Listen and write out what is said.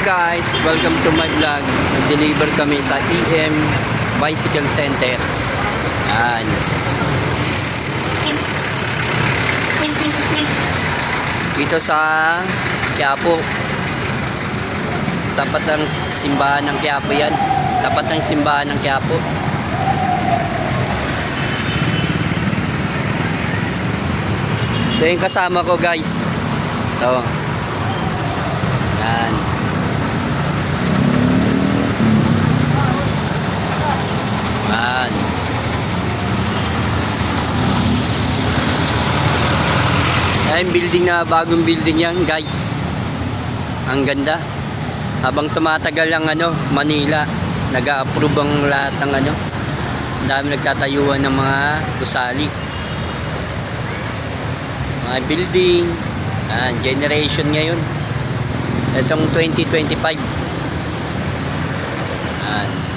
guys, welcome to my vlog. Nag-deliver kami sa EM Bicycle Center. Yan. Dito sa Quiapo. Tapat ng simbahan ng Quiapo yan. Tapat ng simbahan ng Quiapo. Ito yung kasama ko guys. Ito. Yan. Yan. Yan building na, bagong building yan guys. Ang ganda. Habang tumatagal ang Manila, nag-a-approve ang lahat ng ang dami nagtatayuan ng mga gusali. Mga building. Yan, generation ngayon. Itong 2025. Yan.